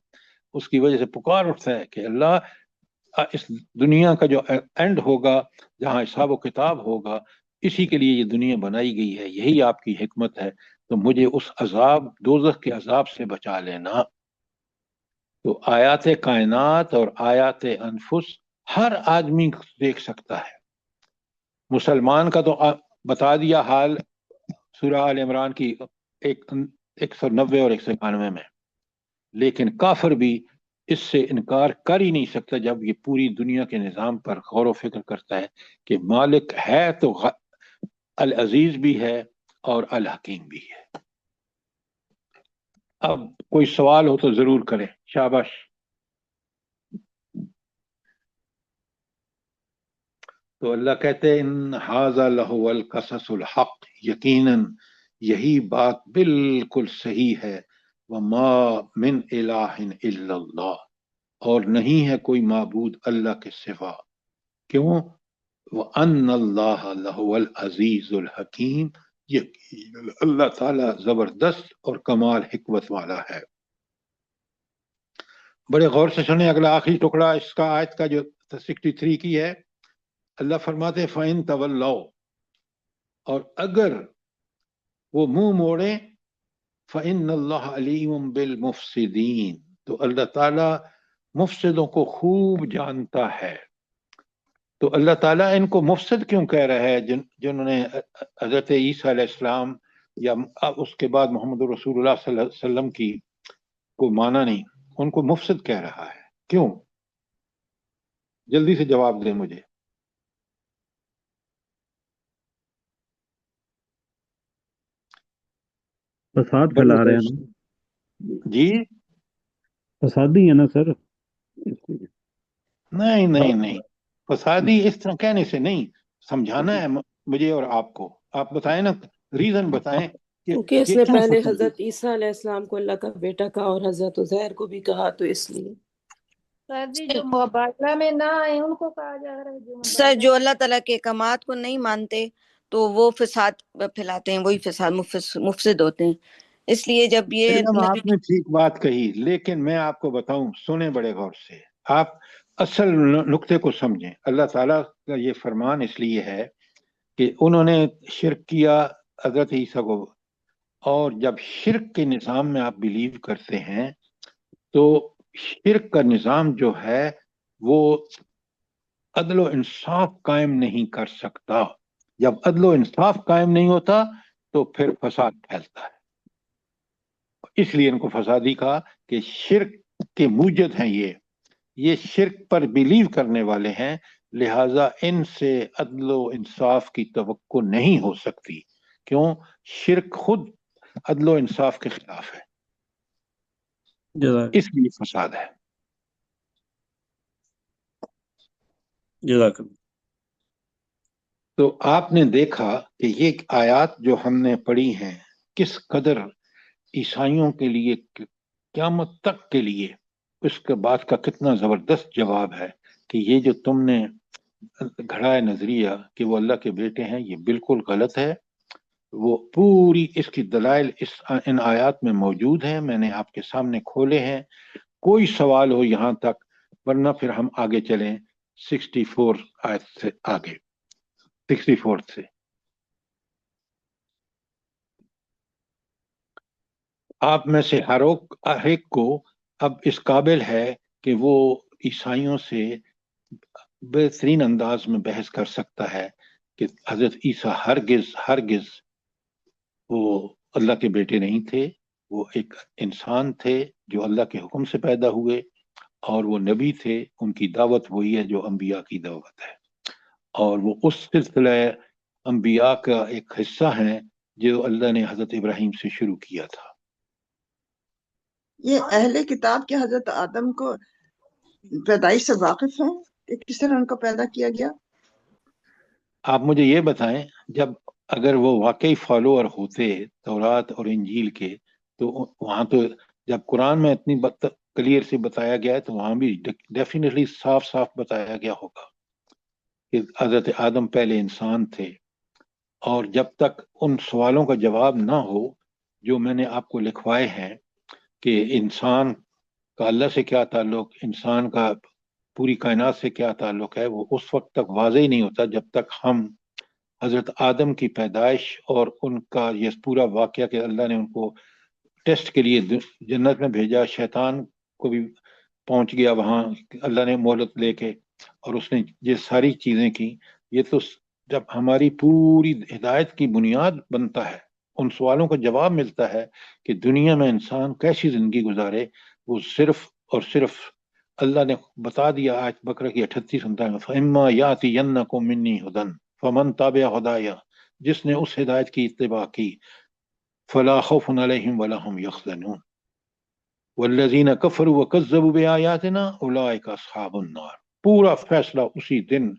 اس کی وجہ سے پکار اٹھتا ہے کہ اللہ، اس دنیا کا جو اینڈ ہوگا، جہاں حساب و کتاب ہوگا، اسی کے لیے یہ دنیا بنائی گئی ہے، یہی آپ کی حکمت ہے، تو مجھے اس عذاب، دوزخ کے عذاب سے بچا لینا۔ تو آیات کائنات اور آیات انفس ہر آدمی دیکھ سکتا ہے۔ مسلمان کا تو بتا دیا حال سورہ آل عمران کی 190 اور 191 میں، لیکن کافر بھی اس سے انکار کر ہی نہیں سکتا جب یہ پوری دنیا کے نظام پر غور و فکر کرتا ہے کہ مالک ہے تو العزیز بھی ہے اور الحکیم بھی ہے۔ اب کوئی سوال ہو تو ضرور کریں، شاباش۔ تو اللہ کہتے ہیں ان ھذا لہو القصص الحق، یقیناً یہی بات بالکل صحیح ہے۔ وما من الہ الا اللہ، اور نہیں ہے کوئی معبود اللہ کے سوا۔ کیوں؟ وَأَنَّ اللَّهَ لَهُوَ الْعَزِيزُ الْحَكِيمُ، یقین اللہ تعالیٰ زبردست اور کمال حکمت والا ہے۔ بڑے غور سے سنیں اگلا آخری ٹکڑا اس کا، آیت کا جو 63 کی ہے۔ اللہ فرماتے فَإِن تَوَلَّوْا، اور اگر وہ منہ موڑے فإن اللہ علیم بالمفسدین، تو اللہ تعالیٰ مفسدوں کو خوب جانتا ہے. تو اللہ تعالیٰ ان کو مفسد کیوں کہہ رہا ہے جنہوں نے حضرت عیسیٰ علیہ السلام یا اس کے بعد محمد رسول اللہ صلی اللہ علیہ وسلم کی کو مانا نہیں، ان کو مفسد کہہ رہا ہے کیوں؟ جلدی سے جواب دیں مجھے. فساد پھیلا رہے ہیں نا. جی فسادی ہے نا سر. نہیں فسادی اس طرح کہنے سے نہیں، سمجھانا ہے مجھے اور آپ کو. آپ بتائیں نا، ریزن بتائیں کیونکہ اس نے پہلے حضرت عیسیٰ علیہ السلام کو اللہ کا بیٹا کہا اور حضرت عزیر کو بھی کہا، تو اس لیے سر جی جو مبادلہ میں نہ آئے ان کو کہا جا رہا ہے سر جو اللہ تعالیٰ کے احکامات کو نہیں مانتے تو وہ فساد پھیلاتے ہیں، وہی فساد مفسد ہوتے ہیں. اس لیے جب یہ آپ نے ٹھیک بات کہی، لیکن میں آپ کو بتاؤں، سنیں بڑے غور سے، آپ اصل نقطے کو سمجھیں. اللہ تعالیٰ کا یہ فرمان اس لیے ہے کہ انہوں نے شرک کیا حضرت عیسیٰ کو، اور جب شرک کے نظام میں آپ بلیو کرتے ہیں تو شرک کا نظام جو ہے وہ عدل و انصاف قائم نہیں کر سکتا. جب عدل و انصاف قائم نہیں ہوتا تو پھر فساد پھیلتا ہے. اس لیے ان کو فسادی کہا کہ شرک کے موجد ہیں، یہ شرک پر بلیو کرنے والے ہیں، لہٰذا ان سے عدل و انصاف کی توقع نہیں ہو سکتی. کیوں؟ شرک خود عدل و انصاف کے خلاف ہے، اس لیے فساد ہے. جزاک اللہ. تو آپ نے دیکھا کہ یہ آیات جو ہم نے پڑھی ہیں کس قدر عیسائیوں کے لیے، قیامت تک کے لیے اس کے بعد کا کتنا زبردست جواب ہے کہ یہ جو تم نے گھڑا ہے نظریہ کہ وہ اللہ کے بیٹے ہیں، یہ بالکل غلط ہے. وہ پوری اس کی دلائل ان آیات میں موجود ہیں، میں نے آپ کے سامنے کھولے ہیں. کوئی سوال ہو یہاں تک، ورنہ پھر ہم آگے چلیں 64 آیت سے آگے، 64 سے. آپ میں سے ہر ایک کو اب اس قابل ہے کہ وہ عیسائیوں سے بہترین انداز میں بحث کر سکتا ہے کہ حضرت عیسیٰ ہرگز وہ اللہ کے بیٹے نہیں تھے، وہ ایک انسان تھے جو اللہ کے حکم سے پیدا ہوئے، اور وہ نبی تھے. ان کی دعوت وہی ہے جو انبیاء کی دعوت ہے، اور وہ اس سلسلہ انبیاء کا ایک حصہ ہیں جو اللہ نے حضرت ابراہیم سے شروع کیا تھا. یہ اہل کتاب کے حضرت آدم کو پیدائش سے واقف ہیں کہ کس طرح ان کو پیدا کیا گیا؟ آپ مجھے یہ بتائیں، جب اگر وہ واقعی فالوور ہوتے تورات اور انجیل کے، تو وہاں تو جب قرآن میں اتنی کلیئر سے بتایا گیا ہے تو وہاں بھی ڈیفینیٹلی صاف صاف بتایا گیا ہوگا کہ حضرت آدم پہلے انسان تھے. اور جب تک ان سوالوں کا جواب نہ ہو جو میں نے آپ کو لکھوائے ہیں کہ انسان کا اللہ سے کیا تعلق، انسان کا پوری کائنات سے کیا تعلق ہے، وہ اس وقت تک واضح ہی نہیں ہوتا جب تک ہم حضرت آدم کی پیدائش اور ان کا یہ پورا واقعہ کہ اللہ نے ان کو ٹیسٹ کے لیے جنت میں بھیجا، شیطان کو بھی پہنچ گیا وہاں اللہ نے مہلت لے کے، اور اس نے یہ ساری چیزیں کی. یہ تو جب ہماری پوری ہدایت کی بنیاد بنتا ہے، ان سوالوں کا جواب ملتا ہے کہ دنیا میں انسان کیسی زندگی گزارے، وہ صرف اور صرف اللہ نے بتا دیا. آیت بقرہ کی 38-39 میں فَإِمَّا يَأْتِيَنَّكُم مِّنِّي هُدًى فَمَن تَبِعَ هُدَايَ، جس نے اس ہدایت کی اتباع کی، فَلَا خَوْفٌ عَلَيْهِمْ وَلَا هُمْ يَحْزَنُونَ وَالَّذِينَ كَفَرُوا وَكَذَّبُوا بِآيَاتِنَا أُولَٰئِكَ أَصْحَابُ النَّارِ. پورا فیصلہ اسی دن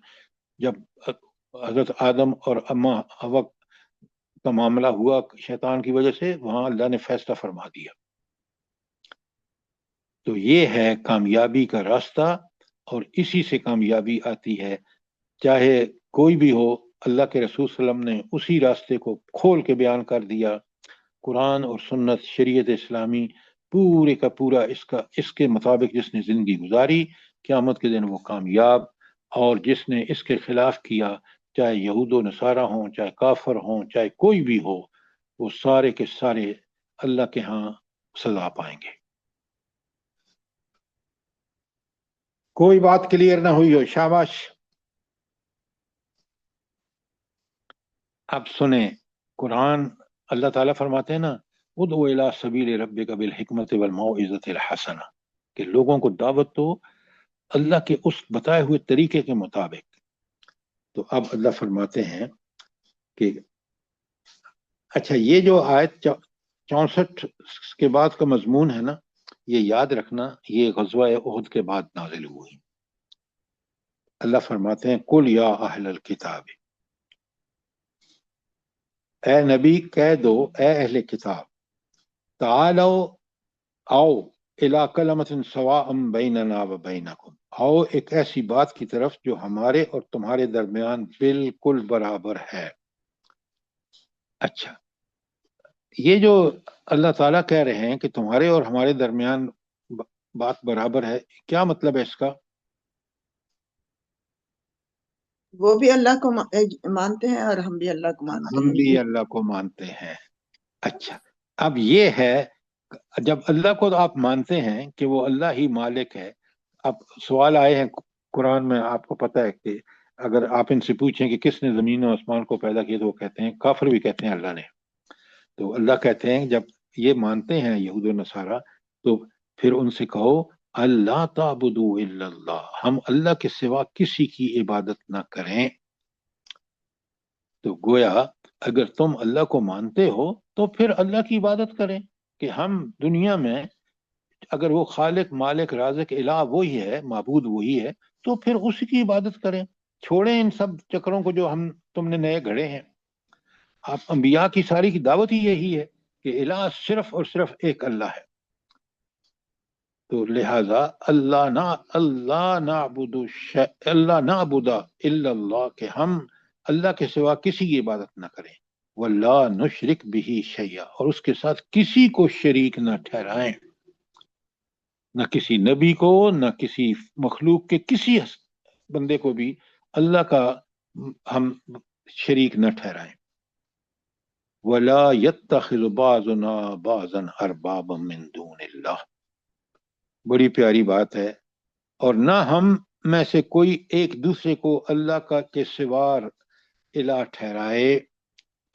جب حضرت آدم اور اماں حوا کا معاملہ ہوا شیطان کی وجہ سے، وہاں اللہ نے فیصلہ فرما دیا. تو یہ ہے کامیابی کا راستہ، اور اسی سے کامیابی آتی ہے. چاہے کوئی بھی ہو، اللہ کے رسول صلی اللہ علیہ وسلم نے اسی راستے کو کھول کے بیان کر دیا. قرآن اور سنت، شریعت اسلامی پورے کا پورا اس کے مطابق جس نے زندگی گزاری، قیامت کے دن وہ کامیاب، اور جس نے اس کے خلاف کیا چاہے یہود و نصارہ ہوں، چاہے کافر ہوں، چاہے کوئی بھی ہو، وہ سارے کے سارے اللہ کے ہاں سزا پائیں گے۔ کوئی بات کلیئر نہ ہوئی ہو شاباش۔ اب سنیں، قرآن اللہ تعالیٰ فرماتے ہیں نا ادعو الی سبیل ربک بالحکمت والموعظۃ الحسنہ، کہ لوگوں کو دعوت دو اللہ کے اس بتائے ہوئے طریقے کے مطابق۔ تو اب اللہ فرماتے ہیں کہ اچھا یہ جو آیت 64 کے بعد کا مضمون ہے نا، یہ یاد رکھنا، یہ غزوہ احد کے بعد نازل ہوئی۔ اللہ فرماتے ہیں قل یا اہل الکتاب، اے نبی کہہ دو اے اہل کتاب، تعالو آؤ الی کلمۃ سواء بیننا و بینکم، آؤ ایک ایسی بات کی طرف جو ہمارے اور تمہارے درمیان بالکل برابر ہے۔ اچھا، یہ جو اللہ تعالیٰ کہہ رہے ہیں کہ تمہارے اور ہمارے درمیان بات برابر ہے، کیا مطلب ہے اس کا؟ وہ بھی اللہ کو مانتے ہیں اور ہم بھی اللہ کو مانتے ہم ہیں۔ بھی اللہ کو مانتے ہیں۔ اچھا، اب یہ ہے جب اللہ کو آپ مانتے ہیں کہ وہ اللہ ہی مالک ہے، اب سوال آئے ہیں قرآن میں، آپ کو پتہ ہے کہ اگر آپ ان سے پوچھیں کہ کس نے زمین و آسمان کو پیدا کیا تو وہ کہتے ہیں، کافر بھی کہتے ہیں اللہ نے۔ تو اللہ کہتے ہیں جب یہ مانتے ہیں یہود و نصارہ، تو پھر ان سے کہو اللہ تعبدوا الا اللہ، ہم اللہ کے سوا کسی کی عبادت نہ کریں۔ تو گویا اگر تم اللہ کو مانتے ہو تو پھر اللہ کی عبادت کریں، کہ ہم دنیا میں اگر وہ خالق مالک رازق الہ وہی ہے، معبود وہی ہے، تو پھر اسی کی عبادت کریں، چھوڑیں ان سب چکروں کو جو تم نے نئے گھڑے ہیں۔ آپ انبیاء کی ساری کی دعوت ہی یہی ہے کہ الہ صرف اور صرف ایک اللہ ہے۔ تو لہذا اللہ نعبد الا اللہ، کہ ہم اللہ کے سوا کسی کی عبادت نہ کریں، وَلَا نُشْرِكْ بِهِ شَيْئًا، اور اس کے ساتھ کسی کو شریک نہ ٹھہرائیں، نہ کسی نبی کو، نہ کسی مخلوق کے کسی بندے کو بھی اللہ کا ہم شریک نہ ٹھہرائیں۔ وَلَا يَتَّخِذُ بَعْضُنَا بَعْضًا أَرْبَابًا مِّن دُونِ اللَّهِ، بڑی پیاری بات ہے، اور نہ ہم میں سے کوئی ایک دوسرے کو اللہ کا کے سوا الہ ٹھہرائے،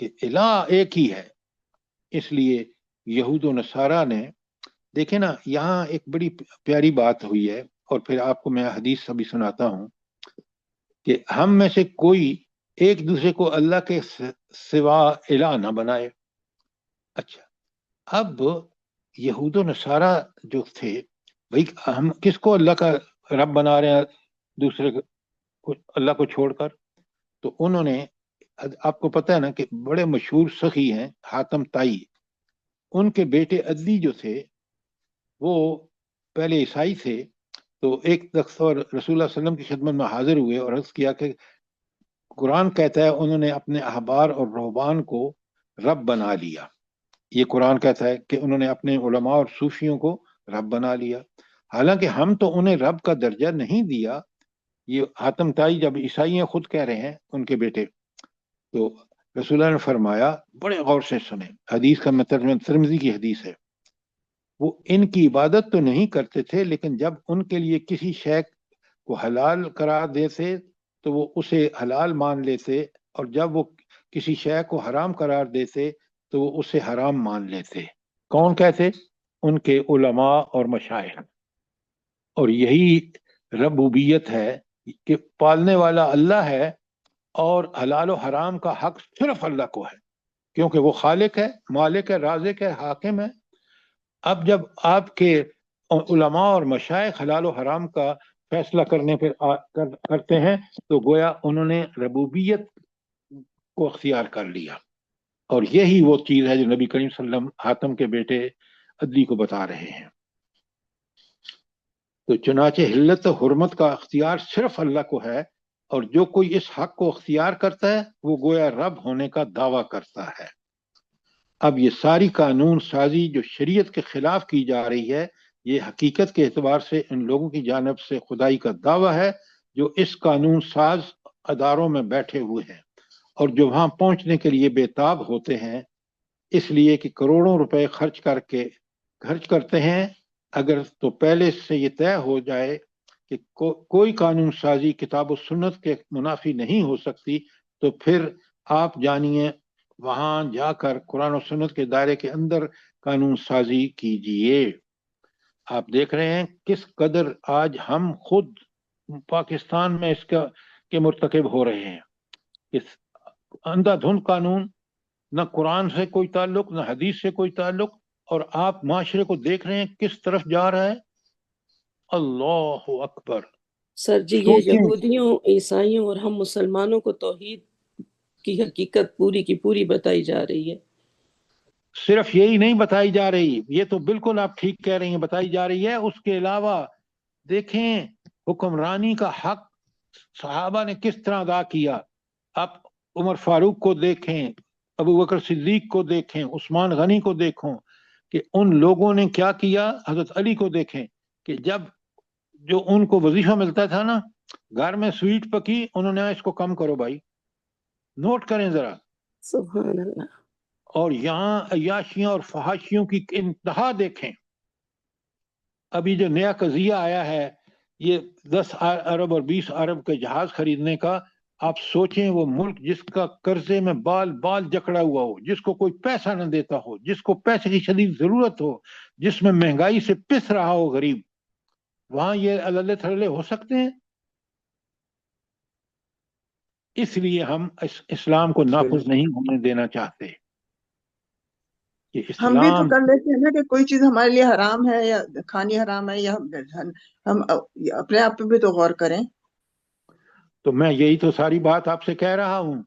کہ الہ ایک ہی ہے۔ اس لیے یہود و نصارہ نے، دیکھیں نا یہاں ایک بڑی پیاری بات ہوئی ہے، اور پھر آپ کو میں حدیث ابھی سناتا ہوں کہ ہم میں سے کوئی ایک دوسرے کو اللہ کے سوا الہ نہ بنائے۔ اچھا، اب یہود و نصارہ جو تھے، بھئی ہم کس کو اللہ کا رب بنا رہے ہیں دوسرے کو، اللہ کو چھوڑ کر؟ تو انہوں نے، آپ کو پتہ ہے نا کہ بڑے مشہور سخی ہیں حاتم طائی، ان کے بیٹے عدلی جو تھے وہ پہلے عیسائی تھے، تو ایک دفعہ رسول اللہ صلی اللہ علیہ وسلم کی خدمت میں حاضر ہوئے اور عرض کیا کہ قرآن کہتا ہے انہوں نے اپنے احبار اور رہبان کو رب بنا لیا، یہ قرآن کہتا ہے کہ انہوں نے اپنے علماء اور صوفیوں کو رب بنا لیا، حالانکہ ہم تو انہیں رب کا درجہ نہیں دیا۔ یہ حاتم طائی جب عیسائی ہیں خود کہہ رہے ہیں، ان کے بیٹے۔ تو رسول اللہ نے فرمایا، بڑے غور سے سنیں، حدیث کا مترجمہ ترمذی کی حدیث ہے، وہ ان کی عبادت تو نہیں کرتے تھے، لیکن جب ان کے لیے کسی شے کو حلال قرار دیتے تو وہ اسے حلال مان لیتے، اور جب وہ کسی شے کو حرام قرار دیتے تو وہ اسے حرام مان لیتے۔ کون کہتے؟ ان کے علماء اور مشائخ۔ اور یہی ربوبیت ہے کہ پالنے والا اللہ ہے، اور حلال و حرام کا حق صرف اللہ کو ہے، کیونکہ وہ خالق ہے، مالک ہے، رازق ہے، حاکم ہے۔ اب جب آپ کے علماء اور مشائخ حلال و حرام کا فیصلہ کرنے پر کرتے ہیں تو گویا انہوں نے ربوبیت کو اختیار کر لیا، اور یہی وہ چیز ہے جو نبی کریم صلی اللہ علیہ وسلم حاتم کے بیٹے عدلی کو بتا رہے ہیں۔ تو چنانچہ حلت و حرمت کا اختیار صرف اللہ کو ہے، اور جو کوئی اس حق کو اختیار کرتا ہے وہ گویا رب ہونے کا دعویٰ کرتا ہے۔ اب یہ ساری قانون سازی جو شریعت کے خلاف کی جا رہی ہے، یہ حقیقت کے اعتبار سے ان لوگوں کی جانب سے خدائی کا دعویٰ ہے جو اس قانون ساز اداروں میں بیٹھے ہوئے ہیں اور جو وہاں پہنچنے کے لیے بےتاب ہوتے ہیں اس لیے کہ کروڑوں روپے خرچ کرتے ہیں، اگر تو پہلے سے یہ طے ہو جائے کہ کوئی قانون سازی کتاب و سنت کے منافی نہیں ہو سکتی تو پھر آپ جانیے وہاں جا کر قرآن و سنت کے دائرے کے اندر قانون سازی کیجئے۔ آپ دیکھ رہے ہیں کس قدر آج ہم خود پاکستان میں اس کے مرتکب ہو رہے ہیں، اس اندھا دھند قانون، نہ قرآن سے کوئی تعلق نہ حدیث سے کوئی تعلق، اور آپ معاشرے کو دیکھ رہے ہیں کس طرف جا رہا ہے۔ اللہ اکبر۔ سر جی یہ سوچیں یہودیوں، عیسائیوں اور ہم مسلمانوں کو توحید کی حقیقت پوری کی پوری بتائی جا رہی ہے۔ صرف یہی نہیں بتائی جا رہی، یہ تو بالکل آپ ٹھیک کہہ رہی ہیں، بتائی جا رہی ہے، اس کے علاوہ دیکھیں حکمرانی کا حق صحابہ نے کس طرح ادا کیا۔ آپ عمر فاروق کو دیکھیں، ابو بکر صدیق کو دیکھیں، عثمان غنی کو دیکھیں کہ ان لوگوں نے کیا کیا، حضرت علی کو دیکھیں کہ جب جو ان کو وظیفہ ملتا تھا نا، گھر میں سویٹ پکی، انہوں نے اس کو کم کرو بھائی، نوٹ کریں ذرا۔ سبحان اللہ۔ اور یہاں عیاشیوں اور فحاشیوں کی انتہا دیکھیں۔ ابھی جو نیا قضیہ آیا ہے یہ 10 ارب اور 20 ارب کے جہاز خریدنے کا، آپ سوچیں وہ ملک جس کا قرضے میں بال جکڑا ہوا ہو، جس کو کوئی پیسہ نہ دیتا ہو، جس کو پیسے کی شدید ضرورت ہو، جس میں مہنگائی سے پس رہا ہو غریب، وہاں یہ اللہ تھلے ہو سکتے ہیں؟ اس لیے ہم اسلام کو نافذ نہیں ہونے دینا چاہتے کہ ہم بھی تو اسلام کر لیتے ہیں نا کہ کوئی چیز ہمارے لیے حرام ہے یا کھانی حرام ہے، یا ہم اپنے آپ پہ بھی تو غور کریں۔ تو میں یہی تو ساری بات آپ سے کہہ رہا ہوں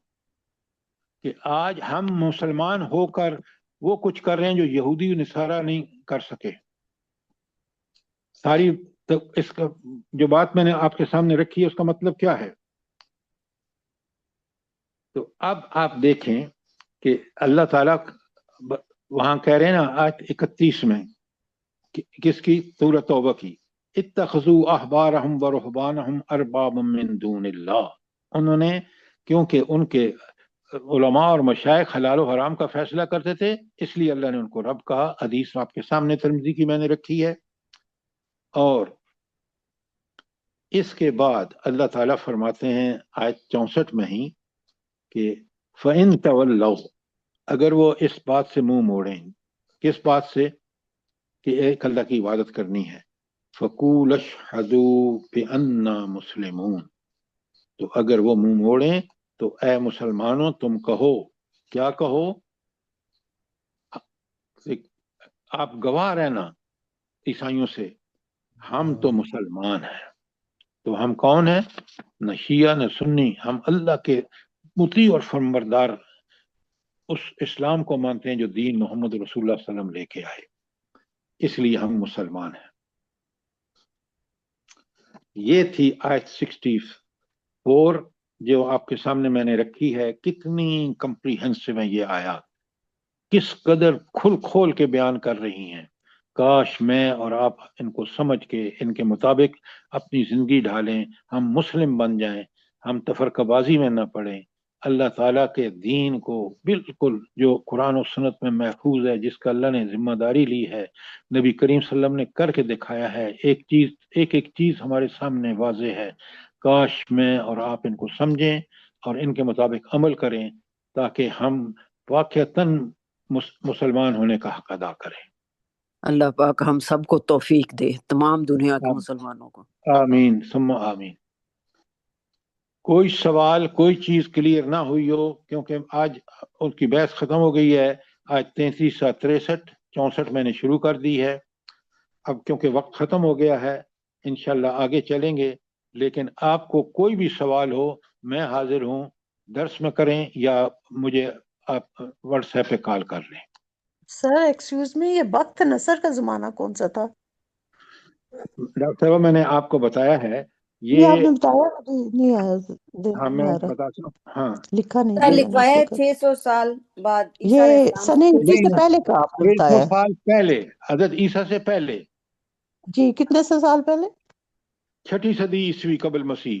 کہ آج ہم مسلمان ہو کر وہ کچھ کر رہے ہیں جو یہودی نصارہ نہیں کر سکے۔ ساری اس کا جو بات میں نے آپ کے سامنے رکھی ہے اس کا مطلب کیا ہے؟ تو اب آپ دیکھیں کہ اللہ تعالیٰ وہاں کہہ رہے ہیں نا آیت 31 میں، کس کی؟ سورۃ توبہ کی، اتخذوا احبارہم ورہبانہم اربابا من دون اللہ۔ انہوں نے، کیونکہ ان کے علماء اور مشائخ حلال و حرام کا فیصلہ کرتے تھے، اس لیے اللہ نے ان کو رب کہا۔ حدیث آپ کے سامنے ترمذی کی میں نے رکھی ہے۔ اور اس کے بعد اللہ تعالیٰ فرماتے ہیں آیت 64 میں ہی کہ فَإِن تَوَلَّوْا، اگر وہ اس بات سے منہ موڑیں، کس بات سے؟ کہ ایک اللہ کی عبادت کرنی ہے، فَقُولُوا اشْهَدُوا بِأَنَّا مُسْلِمُونَ، تو اگر وہ منہ موڑیں تو اے مسلمانوں تم کہو، کیا کہو؟ آپ گواہ رہنا عیسائیوں سے، ہم تو مسلمان ہیں۔ تو ہم کون ہیں؟ نہ شیعہ نہ سنی، ہم اللہ کے مطیع اور فرمانبردار اس اسلام کو مانتے ہیں جو دین محمد رسول اللہ صلی اللہ علیہ وسلم لے کے آئے، اس لیے ہم مسلمان ہیں۔ یہ تھی آیت 64 جو آپ کے سامنے میں نے رکھی ہے۔ کتنی کمپریہنسو ہے یہ آیات، کس قدر کھول کے بیان کر رہی ہیں۔ کاش میں اور آپ ان کو سمجھ کے ان کے مطابق اپنی زندگی ڈھالیں، ہم مسلم بن جائیں، ہم تفرقہ بازی میں نہ پڑیں، اللہ تعالیٰ کے دین کو بالکل جو قرآن و سنت میں محفوظ ہے، جس کا اللہ نے ذمہ داری لی ہے، نبی کریم صلی اللہ علیہ وسلم نے کر کے دکھایا ہے، ایک چیز ہمارے سامنے واضح ہے۔ کاش میں اور آپ ان کو سمجھیں اور ان کے مطابق عمل کریں تاکہ ہم واقعتاً مسلمان ہونے کا حق ادا کریں۔ اللہ پاک ہم سب کو توفیق دے، تمام دنیا کے مسلمانوں کو۔ آمین ثم آمین۔ کوئی سوال، کوئی چیز کلیئر نہ ہوئی ہو، کیونکہ آج ان کی بحث ختم ہو گئی ہے، آج 33 سے 63 64 میں نے شروع کر دی ہے۔ اب کیونکہ وقت ختم ہو گیا ہے انشاءاللہ آگے چلیں گے، لیکن آپ کو کوئی بھی سوال ہو میں حاضر ہوں، درس میں کریں یا مجھے آپ واٹس ایپ پہ کال کر لیں۔ سر ایکسکیوز می، یہ وقت نصر کا زمانہ کون سا تھا؟ ڈاکٹر صاحب میں نے آپ کو بتایا ہے یہ آپ یہ، نے بتایا نہیں آیا، ہاں نہیں میں آ رہا، بتاتا ہوں، ہاں لکھا نہیں سر گیا لکھوایا ہے نیچے کا۔ 600 سال بعد عیسیٰ علیہ یہ السلام سن سے ہجری سے نہیں، پہلے کا آپ نے 600 بتایا ہے؟ سال پہلے، حضرت عیسیٰ سے پہلے، جی کتنے سو سال پہلے؟ 6 صدی عیسوی قبل مسیح۔